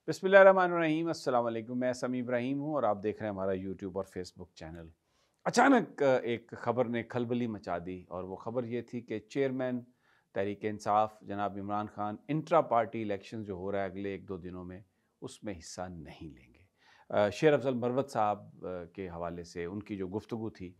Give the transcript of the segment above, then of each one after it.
बिस्मिल्लाहिर्रहमानिर्रहीम, अस्सलाम वालेकुम। मैं समी इब्राहिम हूँ और आप देख रहे हैं हमारा यूट्यूब और फेसबुक चैनल। अचानक एक ख़बर ने खलबली मचा दी और वो ख़बर ये थी कि चेयरमैन तहरीक इंसाफ जनाब Imran Khan intra party election जो हो रहा है अगले 1-2 दिनों में, उसमें हिस्सा नहीं लेंगे। शेर अफ़ज़ल मरवत साहब के हवाले से उनकी जो गुफ्तगू थी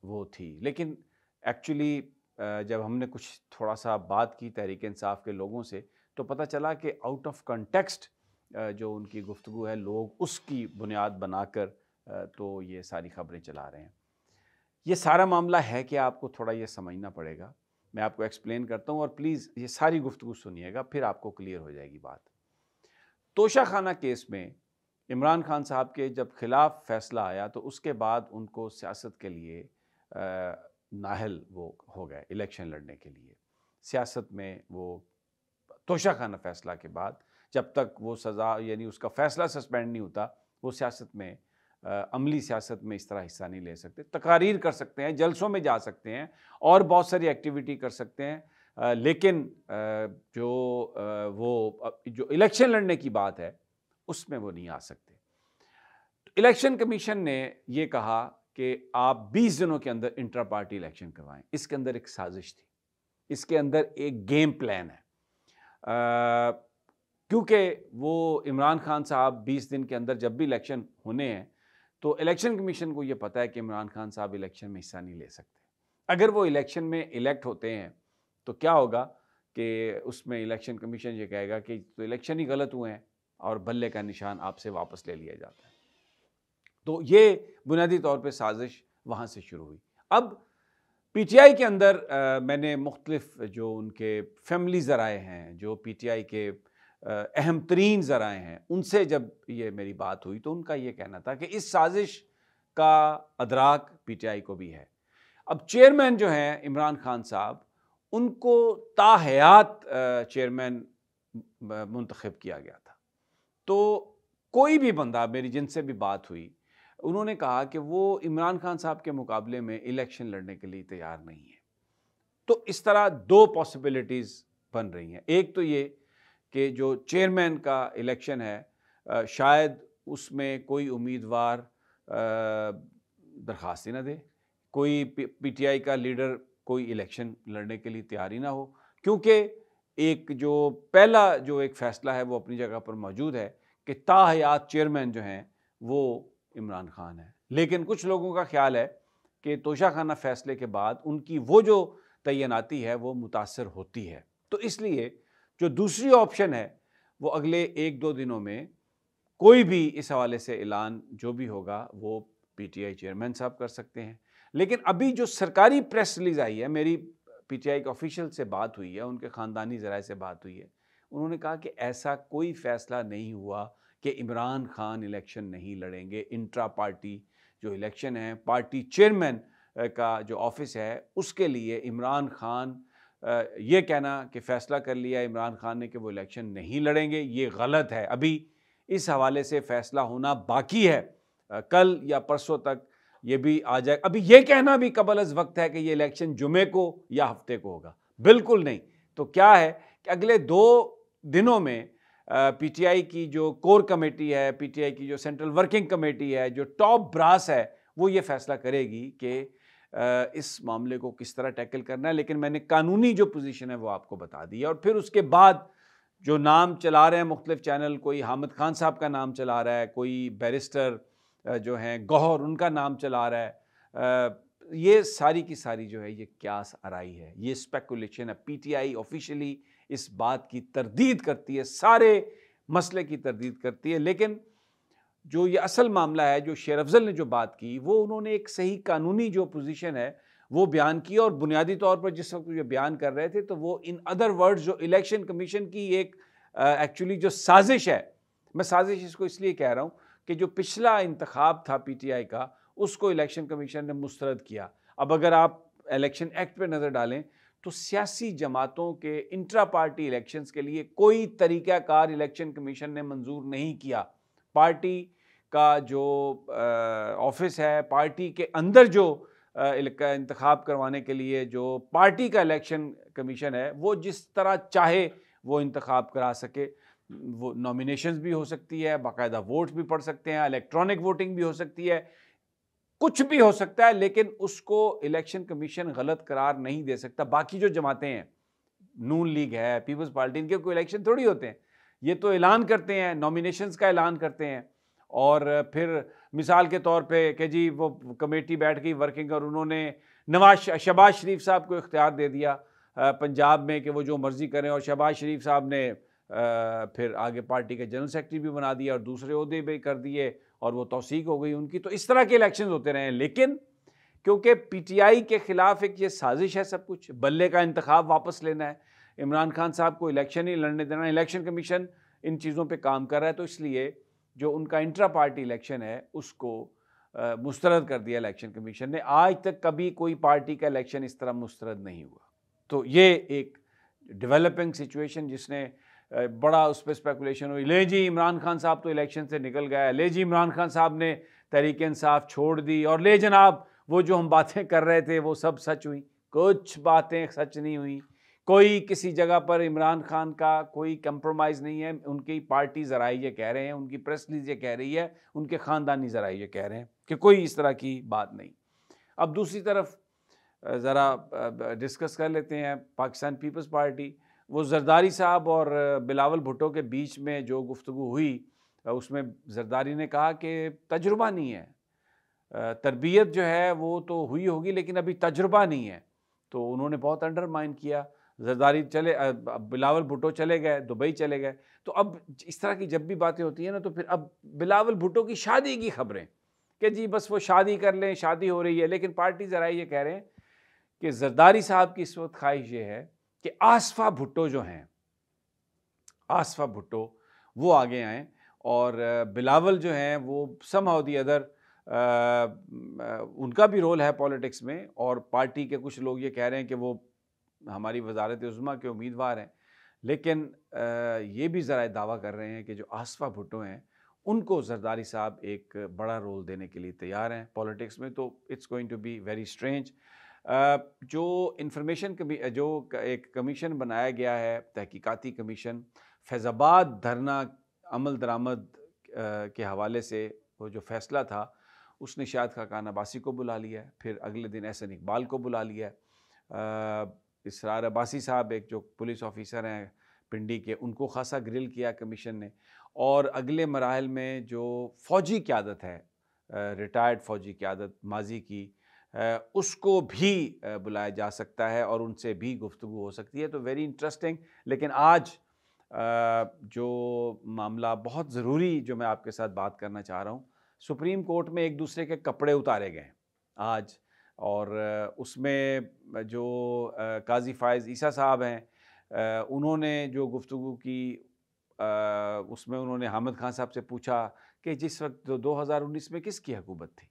वो थी। लेकिन एक्चुअली जब हमने कुछ थोड़ा सा बात की तहरीक इंसाफ के लोगों से, तो पता चला कि आउट ऑफ कॉन्टेक्स्ट जो उनकी गुफ्तगू है, लोग उसकी बुनियाद बनाकर तो ये सारी खबरें चला रहे हैं। ये सारा मामला है कि आपको थोड़ा ये समझना पड़ेगा। मैं आपको एक्सप्लेन करता हूँ और प्लीज़ ये सारी गुफ्तगू सुनिएगा, फिर आपको क्लियर हो जाएगी बात। तोशाखाना केस में इमरान खान साहब के जब खिलाफ फैसला आया तो उसके बाद उनको सियासत के लिए नाहल वो हो गए इलेक्शन लड़ने के लिए। सियासत में वो तोशाखाना फैसला के बाद जब तक वो सज़ा यानी उसका फ़ैसला सस्पेंड नहीं होता, वो सियासत में अमली सियासत में इस तरह हिस्सा नहीं ले सकते। तकारीर कर सकते हैं, जलसों में जा सकते हैं और बहुत सारी एक्टिविटी कर सकते हैं, लेकिन जो इलेक्शन लड़ने की बात है, उसमें वो नहीं आ सकते। इलेक्शन कमीशन ने ये कहा कि आप 20 दिनों के अंदर इंट्रा पार्टी इलेक्शन करवाएं। इसके अंदर एक साजिश थी, इसके अंदर एक गेम प्लान है। क्योंकि वो इमरान खान साहब 20 दिन के अंदर जब भी इलेक्शन होने हैं, तो इलेक्शन कमीशन को ये पता है कि इमरान खान साहब इलेक्शन में हिस्सा नहीं ले सकते। अगर वो इलेक्शन में इलेक्ट होते हैं तो क्या होगा कि उसमें इलेक्शन कमीशन ये कहेगा कि तो इलेक्शन ही गलत हुए हैं और बल्ले का निशान आपसे वापस ले लिया जाता है। तो ये बुनियादी तौर पे साजिश वहाँ से शुरू हुई। अब पीटीआई के अंदर मैंने मुख्तलिफ जो उनके फैमिली ज़राए हैं, जो पीटीआई के अहम तरीन ज़राए हैं, उनसे जब ये मेरी बात हुई तो उनका ये कहना था कि इस साजिश का अदराक पीटीआई को भी है। अब चेयरमैन जो हैं इमरान खान साहब, उनको ताहयात चेयरमैन मुंतखब किया गया था। तो कोई भी बंदा मेरी जिनसे भी बात हुई, उन्होंने कहा कि वो इमरान खान साहब के मुकाबले में इलेक्शन लड़ने के लिए तैयार नहीं है। तो इस तरह दो पॉसिबिलिटीज़ बन रही हैं। एक तो ये कि जो चेयरमैन का इलेक्शन है, शायद उसमें कोई उम्मीदवार दरख्वास्त ही ना दे, कोई पीटीआई का लीडर कोई इलेक्शन लड़ने के लिए तैयार ही ना हो, क्योंकि एक जो पहला जो एक फ़ैसला है वो अपनी जगह पर मौजूद है कि ताहयात चेयरमैन जो हैं वो इमरान खान है। लेकिन कुछ लोगों का ख्याल है कि तोशाखाना फ़ैसले के बाद उनकी वो जो तैनाती है वो मुतासर होती है। तो इसलिए जो दूसरी ऑप्शन है वो अगले 1-2 दिनों में कोई भी इस हवाले से ऐलान जो भी होगा वो पीटीआई चेयरमैन साहब कर सकते हैं। लेकिन अभी जो सरकारी प्रेस रिलीज़ आई है, मेरी पीटीआई के ऑफिशियल से बात हुई है, उनके ख़ानदानी ज़राए से बात हुई है, उन्होंने कहा कि ऐसा कोई फ़ैसला नहीं हुआ कि इमरान खान इलेक्शन नहीं लड़ेंगे। इंट्रा पार्टी जो इलेक्शन है, पार्टी चेयरमैन का जो ऑफिस है, उसके लिए इमरान खान ये कहना कि फ़ैसला कर लिया इमरान खान ने कि वो इलेक्शन नहीं लड़ेंगे, ये गलत है। अभी इस हवाले से फ़ैसला होना बाकी है। कल या परसों तक ये भी आ जाए। अभी ये कहना भी कबल अज़ वक्त है कि ये इलेक्शन जुमे को या हफ्ते को होगा, बिल्कुल नहीं। तो क्या है कि अगले 2 दिनों में पीटीआई की जो कोर कमेटी है, पीटीआई की जो सेंट्रल वर्किंग कमेटी है, जो टॉप ब्रास है, वो ये फैसला करेगी कि इस मामले को किस तरह टैकल करना है। लेकिन मैंने कानूनी जो पोजीशन है वो आपको बता दी है। और फिर उसके बाद जो नाम चला रहे हैं मुख्तलिफ चैनल, कोई हामिद खान साहब का नाम चला रहा है, कोई बैरिस्टर जो हैं गौहर उनका नाम चला रहा है, ये सारी की सारी जो है ये क्यास आराई है, ये स्पेकुलेशन है। पीटीआई ऑफिशियली इस बात की तरदीद करती है, सारे मसले की तरदीद करती है। लेकिन जो ये असल मामला है, जो शेर अफ़ज़ल ने जो बात की, वो उन्होंने एक सही कानूनी जो पोजीशन है वो बयान की। और बुनियादी तौर पर जिस वक्त ये बयान कर रहे थे तो वो इन अदर वर्ड्स जो इलेक्शन कमीशन की एक एक्चुअली जो साजिश है, मैं साजिश इसको इसलिए कह रहा हूँ कि जो पिछला इंतखाब था पीटीआई का, उसको इलेक्शन कमीशन ने मुस्तरद किया। अब अगर आप इलेक्शन एक्ट पे नज़र डालें तो सियासी जमातों के इंट्रा पार्टी इलेक्शंस के लिए कोई तरीक़ाकार इलेक्शन कमीशन ने मंजूर नहीं किया। पार्टी का जो ऑफिस है, पार्टी के अंदर जो इंतखाब करवाने के लिए जो पार्टी का इलेक्शन कमीशन है, वो जिस तरह चाहे वो इंतखाब करा सके। वो नॉमिनेशंस भी हो सकती है, बाकायदा वोट भी पड़ सकते हैं, इलेक्ट्रॉनिक वोटिंग भी हो सकती है, कुछ भी हो सकता है, लेकिन उसको इलेक्शन कमीशन गलत करार नहीं दे सकता। बाकी जो जमातें हैं, नून लीग है, पीपल्स पार्टी, इनके कोई इलेक्शन थोड़ी होते हैं। ये तो ऐलान करते हैं, नॉमिनेशंस का ऐलान करते हैं, और फिर मिसाल के तौर पे कि जी वो कमेटी बैठ गई वर्किंग और उन्होंने शहबाज शरीफ साहब को इख्तियार दे दिया पंजाब में कि वो जो मर्ज़ी करें, और शहबाज शरीफ साहब ने फिर आगे पार्टी के जनरल सेक्रेटरी भी बना दिया और दूसरे ओहदे भी कर दिए और वो तौसीक हो गई उनकी। तो इस तरह के इलेक्शन होते रहे हैं, लेकिन क्योंकि पीटीआई के खिलाफ एक ये साजिश है, सब कुछ बल्ले का इंतखाब वापस लेना है, इमरान खान साहब को इलेक्शन ही लड़ने देना, इलेक्शन कमीशन इन चीज़ों पे काम कर रहा है, तो इसलिए जो उनका इंट्रा पार्टी इलेक्शन है उसको मुस्तरद कर दिया इलेक्शन कमीशन ने। आज तक कभी कोई पार्टी का इलेक्शन इस तरह मुस्तरद नहीं हुआ। तो ये एक डेवलपिंग सिचुएशन जिसने बड़ा उस पर स्पेकुलेशन हुई, ले जी इमरान खान साहब तो इलेक्शन से निकल गया, ले जी इमरान खान साहब ने तहरीक इंसाफ छोड़ दी, और ले जनाब वो जो हम बातें कर रहे थे वो सब सच हुई। कुछ बातें सच नहीं हुई, कोई किसी जगह पर इमरान खान का कोई कंप्रोमाइज़ नहीं है। उनकी पार्टी ज़राए ये कह रहे हैं, उनकी प्रेस रिलीज ये कह रही है, उनके ख़ानदानी ज़राए ये कह रहे हैं कि कोई इस तरह की बात नहीं। अब दूसरी तरफ ज़रा डिस्कस कर लेते हैं पाकिस्तान पीपल्स पार्टी। वो जरदारी साहब और बिलावल भुट्टो के बीच में जो गुफ्तगू हुई, उसमें जरदारी ने कहा कि तजुर्बा नहीं है, तरबियत जो है वो तो हुई होगी लेकिन अभी तजुर्बा नहीं है। तो उन्होंने बहुत अंडरमाइन किया। जरदारी चले, बिलावल भुट्टो चले गए, दुबई चले गए। तो अब इस तरह की जब भी बातें होती हैं ना, तो फिर अब बिलावल भुट्टो की शादी की खबरें कि जी बस वो शादी कर लें, शादी हो रही है, लेकिन पार्टी ज़रा ये कह रहे हैं कि जरदारी साहब की इस वक्त ख्वाहिश ये है कि आसफा भुट्टो जो हैं, आसफा भुट्टो वो आगे आएँ, और बिलावल जो हैं वो समहाउ दी अदर उनका भी रोल है पॉलिटिक्स में, और पार्टी के कुछ लोग ये कह रहे हैं कि वो हमारी वज़ारत उज़्मा के उम्मीदवार हैं। लेकिन ये भी ज़रा दावा कर रहे हैं कि जो आसफा भुट्टो हैं उनको जरदारी साहब एक बड़ा रोल देने के लिए तैयार हैं पॉलिटिक्स में। तो it's going to be very strange. जो इंफॉर्मेशन जो एक कमीशन बनाया गया है, तहकीकाती कमीशन, फैज़ाबाद धरना अमल दरामद के हवाले से वो जो फ़ैसला था, उसने शाहिद खाकान अब्बासी को बुला लिया है, फिर अगले दिन एहसन इकबाल को बुला लिया है। इसरार अब्बासी साहब एक जो पुलिस ऑफिसर हैं पिंडी के, उनको खासा ग्रिल किया कमीशन ने। और अगले मराहल में जो फ़ौजी क़यादत है, रिटायर्ड फ़ौजी क़यादत माजी की, उसको भी बुलाया जा सकता है और उनसे भी गुफ्तगू हो सकती है। तो वेरी इंटरेस्टिंग। लेकिन आज जो मामला बहुत ज़रूरी जो मैं आपके साथ बात करना चाह रहा हूँ, सुप्रीम कोर्ट में एक दूसरे के कपड़े उतारे गए आज, और उसमें जो काजी फ़ाइज़ ईसा साहब हैं, उन्होंने जो गुफ्तगू की, उसमें उन्होंने हामिद खान साहब से पूछा कि जिस वक्त 2019 में किसकी हुकूमत थी,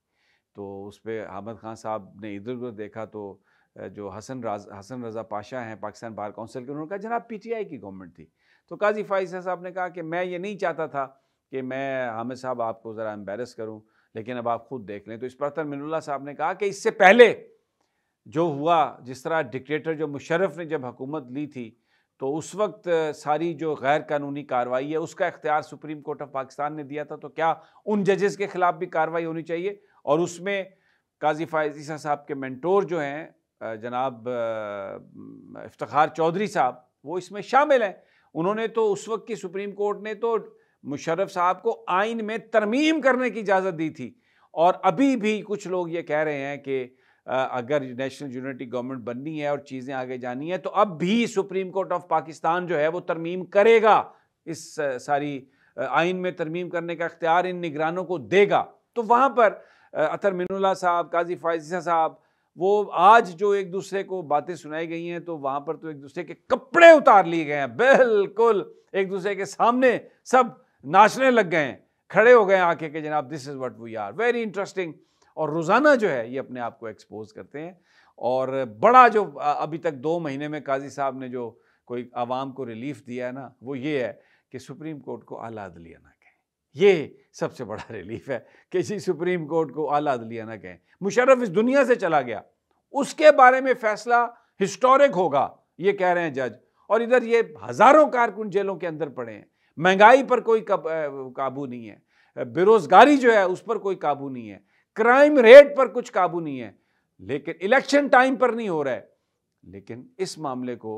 तो उस पर हामिद खान साहब ने इधर उधर देखा, तो जो हसन रज़ा पाशा हैं पाकिस्तान बार काउंसिल के, उन्होंने कहा जनाब पीटीआई की गवर्नमेंट थी। तो काजी फ़ाइज़ साहब ने कहा कि मैं ये नहीं चाहता था कि मैं हामिद साहब आपको ज़रा एम्बेरस करूं, लेकिन अब आप खुद देख लें। तो इस पर अतर मिनुल्लाह साहब ने कहा कि इससे पहले जो हुआ, जिस तरह डिक्टेटर जो मुशर्रफ ने जब हुकूमत ली थी, तो उस वक्त सारी जो गैर कानूनी कार्रवाई है उसका इख्तियार सुप्रीम कोर्ट ऑफ पाकिस्तान ने दिया था, तो क्या उन जजेस के खिलाफ भी कार्रवाई होनी चाहिए। और उसमें काजी फ़ाइज़ ईसा साहब के मेंटोर जो हैं जनाब इफ्तिखार चौधरी साहब, वो इसमें शामिल हैं। उन्होंने तो उस वक्त की सुप्रीम कोर्ट ने तो मुशर्रफ साहब को आइन में तरमीम करने की इजाज़त दी थी, और अभी भी कुछ लोग ये कह रहे हैं कि अगर नेशनल यूनिटी गवर्नमेंट बननी है और चीज़ें आगे जानी है, तो अब भी सुप्रीम कोर्ट ऑफ पाकिस्तान जो है वो तरमीम करेगा, इस सारी आइन में तरमीम करने का इख्तियार इन निगरानों को देगा। तो वहाँ पर अतर मिनुल्लाह साहब, काजी फ़ाइज़ साहब, वो आज जो एक दूसरे को बातें सुनाई गई हैं, तो वहाँ पर तो एक दूसरे के कपड़े उतार लिए गए हैं, बिल्कुल एक दूसरे के सामने सब नाचने लग गए हैं, खड़े हो गए आके कि जनाब this is what we are. Very interesting. और रोज़ाना जो है ये अपने आप को एक्सपोज करते हैं। और बड़ा जो अभी तक 2 महीने में काजी साहब ने जो कोई आवाम को रिलीफ दिया है ना, वो ये है कि सुप्रीम कोर्ट को आला अदलिया ना कहें। ये सबसे बड़ा रिलीफ है कि जी सुप्रीम कोर्ट को आला अदलिया ना कहें। मुशर्रफ इस दुनिया से चला गया, उसके बारे में फैसला हिस्टोरिक होगा, ये कह रहे हैं जज। और इधर ये हज़ारों कारकुन जेलों के अंदर पड़े हैं। महंगाई पर कोई काबू नहीं है, बेरोजगारी जो है उस पर कोई काबू नहीं है, क्राइम रेट पर कुछ काबू नहीं है, लेकिन इलेक्शन टाइम पर नहीं हो रहा है। लेकिन इस मामले को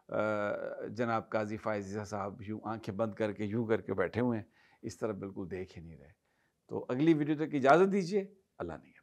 जनाब काजी फायज़ साहब यूँ आंखें बंद करके यूँ करके बैठे हुए हैं, इस तरफ बिल्कुल देख ही नहीं रहे। तो अगली वीडियो तक इजाज़त दीजिए। अल्लाह ने